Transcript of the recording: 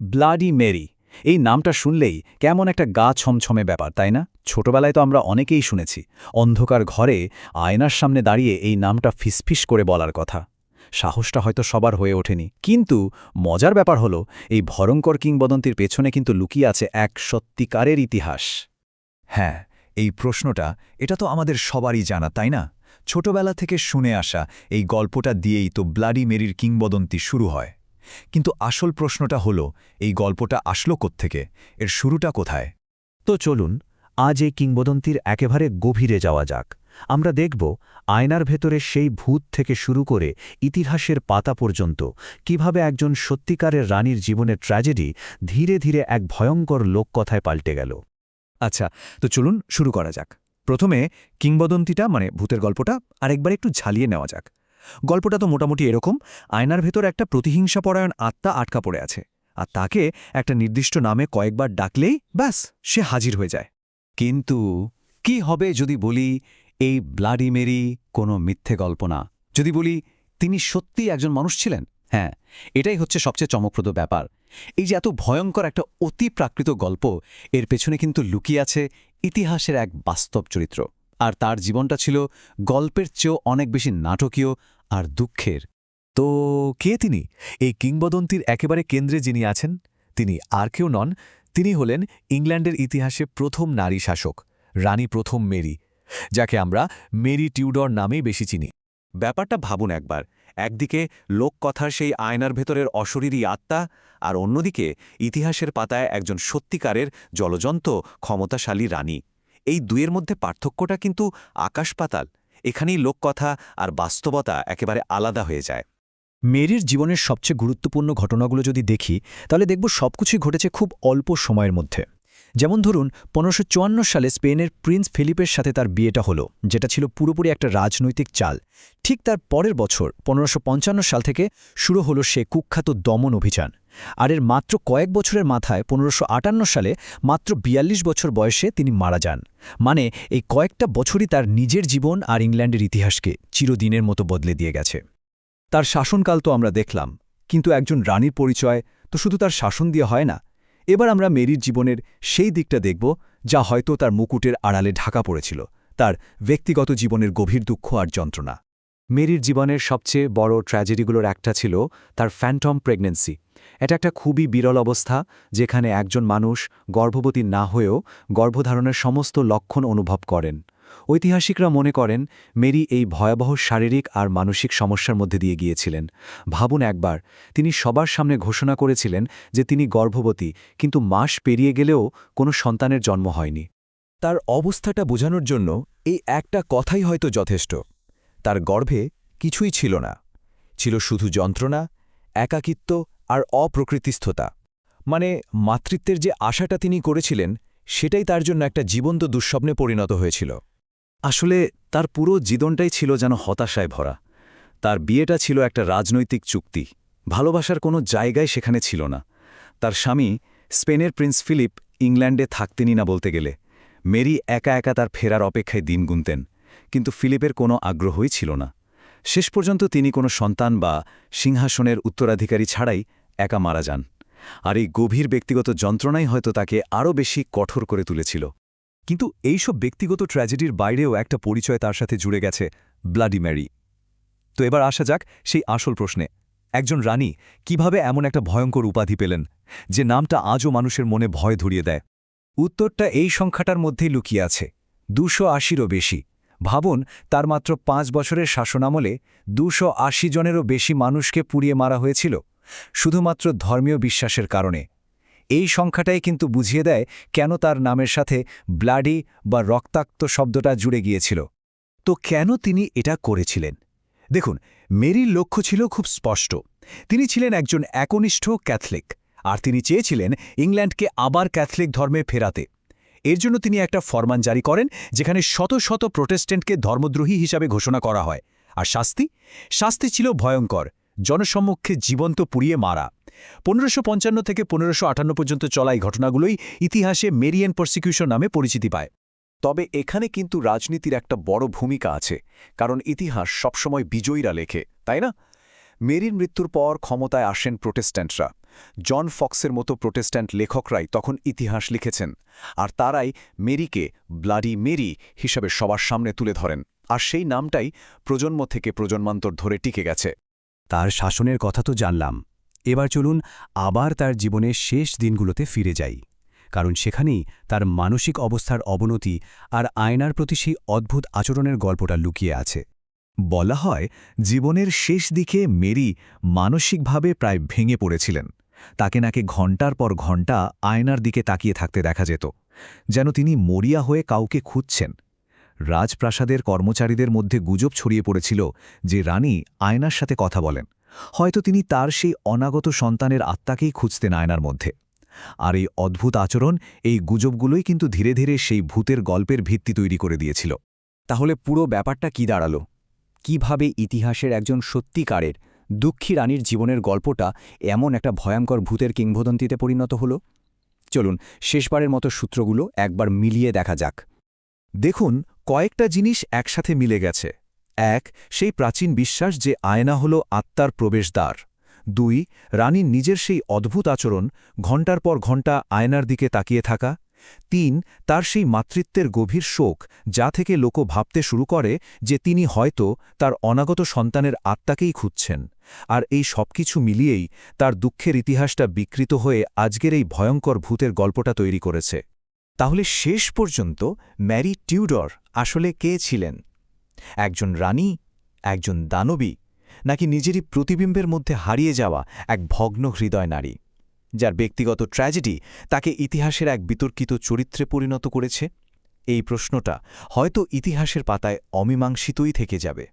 Bloody Mary, এই নামটা শুনলেই কেমন একটা গা ছমছমে ব্যাপার, তাই না? ছোটবেলায় তো আমরা অনেকেই শুনেছি অন্ধকার ঘরে আয়নার সামনে দাঁড়িয়ে এই নামটা ফিসফিস করে বলার কথা। সাহসটা হয়তো সবার হয়ে ওঠেনি, কিন্তু মজার ব্যাপার হলো এই ভয়ঙ্কর কিংবদন্তির পেছনে কিন্তু লুকিয়ে আছে এক সত্যিকারের ইতিহাস। হ্যাঁ, এই প্রশ্নটা এটা তো আমাদের সবারই জানা, তাই না? ছোটবেলা থেকে শুনে আসা এই গল্পটা দিয়েই তো ব্লাডি মেরির কিংবদন্তি শুরু হয়। কিন্তু আসল প্রশ্নটা হলো, এই গল্পটা আসলো কোত্থেকে, এর শুরুটা কোথায়? তো চলুন আজ এই কিংবদন্তির একেবারে গভীরে যাওয়া যাক। আমরা দেখব আয়নার ভেতরে সেই ভূত থেকে শুরু করে ইতিহাসের পাতা পর্যন্ত কিভাবে একজন সত্যিকারের রানীর জীবনের ট্র্যাজেডি ধীরে ধীরে এক ভয়ঙ্কর লোককথায় পাল্টে গেল। আচ্ছা, তো চলুন শুরু করা যাক। প্রথমে কিংবদন্তিটা মানে ভূতের গল্পটা আরেকবার একটু ঝালিয়ে নেওয়া যাক। গল্পটা তো মোটামুটি এরকম: আয়নার ভেতর একটা প্রতিহিংসাপরায়ণ আত্মা আটকা পড়ে আছে, আর তাকে একটা নির্দিষ্ট নামে কয়েকবার ডাকলেই ব্যাস সে হাজির হয়ে যায়। কিন্তু কি হবে যদি বলি এই ব্লাডি মেরি কোনো মিথ্যে গল্প না, যদি বলি তিনি সত্যিই একজন মানুষ ছিলেন? হ্যাঁ, এটাই হচ্ছে সবচেয়ে চমকপ্রদ ব্যাপার। এই যে এত ভয়ঙ্কর একটা অতি প্রাকৃত গল্প, এর পেছনে কিন্তু লুকিয়ে আছে ইতিহাসের এক বাস্তব চরিত্র, আর তার জীবনটা ছিল গল্পের চেয়েও অনেক বেশি নাটকীয় আর দুঃখের। তো কে তিনি? এই কিংবদন্তির একেবারে কেন্দ্রে যিনি আছেন, তিনি আর কেউ নন, তিনি হলেন ইংল্যান্ডের ইতিহাসে প্রথম নারী শাসক, রানী প্রথম মেরি, যাকে আমরা মেরি টিউডর নামেই বেশি চিনি। ব্যাপারটা ভাবুন একবার। একদিকে লোককথার সেই আয়নার ভেতরের অশরীরী আত্মা, আর অন্যদিকে ইতিহাসের পাতায় একজন সত্যিকারের জলজন্ত ক্ষমতাশালী রানী। এই দুয়ের মধ্যে পার্থক্যটা কিন্তু আকাশ-পাতাল। এখানেই লোককথা আর বাস্তবতা একেবারে আলাদা হয়ে যায়। মেরির জীবনের সবচেয়ে গুরুত্বপূর্ণ ঘটনাগুলো যদি দেখি, তাহলে দেখব সবকিছুই ঘটেছে খুব অল্প সময়ের মধ্যে। যেমন ধরুন, 1554 সালে স্পেনের প্রিন্স ফিলিপের সাথে তার বিয়েটা হলো, যেটা ছিল পুরোপুরি একটা রাজনৈতিক চাল। ঠিক তার পরের বছর 1555 সাল থেকে শুরু হলো সে কুখ্যাত দমন অভিযান। আর এর মাত্র কয়েক বছরের মাথায় 1558 সালে মাত্র 42 বছর বয়সে তিনি মারা যান। মানে এই কয়েকটা বছরই তার নিজের জীবন আর ইংল্যান্ডের ইতিহাসকে চিরদিনের মতো বদলে দিয়ে গেছে। তার শাসনকাল তো আমরা দেখলাম, কিন্তু একজন রানীর পরিচয় তো শুধু তার শাসন দিয়ে হয় না। এবার আমরা মেরির জীবনের সেই দিকটা দেখব যা হয়তো তার মুকুটের আড়ালে ঢাকা পড়েছিল, তার ব্যক্তিগত জীবনের গভীর দুঃখ আর যন্ত্রণা। মেরির জীবনের সবচেয়ে বড় ট্র্যাজেডিগুলোর একটা ছিল তার ফ্যান্টম প্রেগন্যান্সি। এটা একটা খুবই বিরল অবস্থা, যেখানে একজন মানুষ গর্ভবতী না হয়েও গর্ভধারণের সমস্ত লক্ষণ অনুভব করেন। ঐতিহাসিকরা মনে করেন মেরি এই ভয়াবহ শারীরিক আর মানসিক সমস্যার মধ্যে দিয়ে গিয়েছিলেন। ভাবুন একবার, তিনি সবার সামনে ঘোষণা করেছিলেন যে তিনি গর্ভবতী, কিন্তু মাস পেরিয়ে গেলেও কোনো সন্তানের জন্ম হয়নি। তার অবস্থাটা বোঝানোর জন্য এই একটা কথাই হয়তো যথেষ্ট: তার গর্ভে কিছুই ছিল না, ছিল শুধু যন্ত্রণা, একাকিত্ব আর অপ্রকৃতিস্থতা। মানে মাতৃত্বের যে আশাটা তিনি করেছিলেন, সেটাই তার জন্য একটা জীবন্ত দুঃস্বপ্নে পরিণত হয়েছিল। আসলে তার পুরো জীবনটাই ছিল যেন হতাশায় ভরা। তার বিয়েটা ছিল একটা রাজনৈতিক চুক্তি, ভালোবাসার কোনো জায়গায় সেখানে ছিল না। তার স্বামী স্পেনের প্রিন্স ফিলিপ ইংল্যান্ডে থাকতেনই না বলতে গেলে। মেরি একা একা তার ফেরার অপেক্ষায় দিন গুনতেন, কিন্তু ফিলিপের কোনো আগ্রহই ছিল না। শেষ পর্যন্ত তিনি কোনো সন্তান বা সিংহাসনের উত্তরাধিকারী ছাড়াই একা মারা যান। আর এই গভীর ব্যক্তিগত যন্ত্রণাই হয়তো তাকে আরও বেশি কঠোর করে তুলেছিল। কিন্তু এইসব ব্যক্তিগত ট্র্যাজেডির বাইরেও একটা পরিচয় তার সাথে জুড়ে গেছে: ব্লাডি মেরি। তো এবার আসা যাক সেই আসল প্রশ্নে: একজন রানী কিভাবে এমন একটা ভয়ঙ্কর উপাধি পেলেন, যে নামটা আজও মানুষের মনে ভয় ধরিয়ে দেয়? উত্তরটা এই সংখ্যাটার মধ্যেই লুকিয়ে আছে, 280-রও বেশি। ভাবুন, তার মাত্র 5 বছরের শাসনামলে 280 জনেরও বেশি মানুষকে পুড়িয়ে মারা হয়েছিল, শুধুমাত্র ধর্মীয় বিশ্বাসের কারণে। এই সংখ্যাটাই কিন্তু বুঝিয়ে দেয় কেন তার নামের সাথে ব্লাডি বা রক্তাক্ত শব্দটা জুড়ে গিয়েছিল। তো কেন তিনি এটা করেছিলেন? দেখুন, মেরির লক্ষ্য ছিল খুব স্পষ্ট। তিনি ছিলেন একজন একনিষ্ঠ ক্যাথলিক, আর তিনি চেয়েছিলেন ইংল্যান্ডকে আবার ক্যাথলিক ধর্মে ফেরাতে। এর জন্য তিনি একটা ফরমান জারি করেন, যেখানে শত শত প্রোটেস্ট্যান্টকে ধর্মদ্রোহী হিসাবে ঘোষণা করা হয়। আর শাস্তি ছিল ভয়ঙ্কর: জনসম্মুখে জীবন্ত পুড়িয়ে মারা। 1555 থেকে 1558 পর্যন্ত চলা এই ঘটনাগুলোই ইতিহাসে মেরিয়ান পারসিকিউশন নামে পরিচিতি পায়। তবে এখানে কিন্তু রাজনীতির একটা বড় ভূমিকা আছে, কারণ ইতিহাস সবসময় বিজয়ীরা লেখে, তাই না? মেরির মৃত্যুর পর ক্ষমতায় আসেন প্রোটেস্ট্যান্টরা, জন ফক্সের মতো প্রোটেস্ট্যান্ট লেখকরাই তখন ইতিহাস লিখেছেন, আর তারাই মেরিকে ব্লাডি মেরি হিসাবে সবার সামনে তুলে ধরেন, আর সেই নামটাই প্রজন্ম থেকে প্রজন্মান্তর ধরে টিকে গেছে। তার শাসনের কথা তো জানলাম, এবার চলুন আবার তার জীবনের শেষ দিনগুলোতে ফিরে যাই, কারণ সেখানেই তার মানসিক অবস্থার অবনতি আর আয়নার প্রতি সেই অদ্ভুত আচরণের গল্পটা লুকিয়ে আছে। বলা হয় জীবনের শেষ দিকে মেরি মানসিকভাবে প্রায় ভেঙে পড়েছিলেন। তাকে নাকি ঘণ্টার পর ঘণ্টা আয়নার দিকে তাকিয়ে থাকতে দেখা যেত, যেন তিনি মরিয়া হয়ে কাউকে খুঁজছেন। রাজপ্রাসাদের কর্মচারীদের মধ্যে গুজব ছড়িয়ে পড়েছিল যে রানী আয়নার সাথে কথা বলেন, হয়তো তিনি তার সেই অনাগত সন্তানের আত্মাকেই খুঁজতেন আয়নার মধ্যে। আর এই অদ্ভুত আচরণ, এই গুজবগুলোই কিন্তু ধীরে ধীরে সেই ভূতের গল্পের ভিত্তি তৈরি করে দিয়েছিল। তাহলে পুরো ব্যাপারটা কি দাঁড়ালো? কিভাবে ইতিহাসের একজন সত্যিকারের দুঃখী রানীর জীবনের গল্পটা এমন একটা ভয়ঙ্কর ভূতের কিংবদন্তিতে পরিণত হলো? চলুন শেষবারের মতো সূত্রগুলো একবার মিলিয়ে দেখা যাক। দেখুন, কয়েকটা জিনিস একসাথে মিলে গেছে। ১. সেই প্রাচীন বিশ্বাস যে আয়না হল আত্মার প্রবেশদ্বার। ২. রানীর নিজের সেই অদ্ভুত আচরণ, ঘণ্টার পর ঘণ্টা আয়নার দিকে তাকিয়ে থাকা। ৩. তার সেই মাতৃত্বের গভীর শোক, যা থেকে লোক ভাবতে শুরু করে যে তিনি হয়তো তার অনাগত সন্তানের আত্মাকেই খুঁজছেন। আর এই সবকিছু মিলিয়েই তার দুঃখের ইতিহাসটা বিকৃত হয়ে আজকের এই ভয়ঙ্কর ভূতের গল্পটা তৈরি করেছে। তাহলে শেষ পর্যন্ত ম্যারি টিউডর আসলে কে ছিলেন? একজন রানী, একজন দানবী, নাকি নিজেরই প্রতিবিম্বের মধ্যে হারিয়ে যাওয়া এক ভগ্ন হৃদয় নারী, যার ব্যক্তিগত ট্র্যাজেডি তাকে ইতিহাসের এক বিতর্কিত চরিত্রে পরিণত করেছে? এই প্রশ্নটা হয়তো ইতিহাসের পাতায় অমীমাংসিতই থেকে যাবে।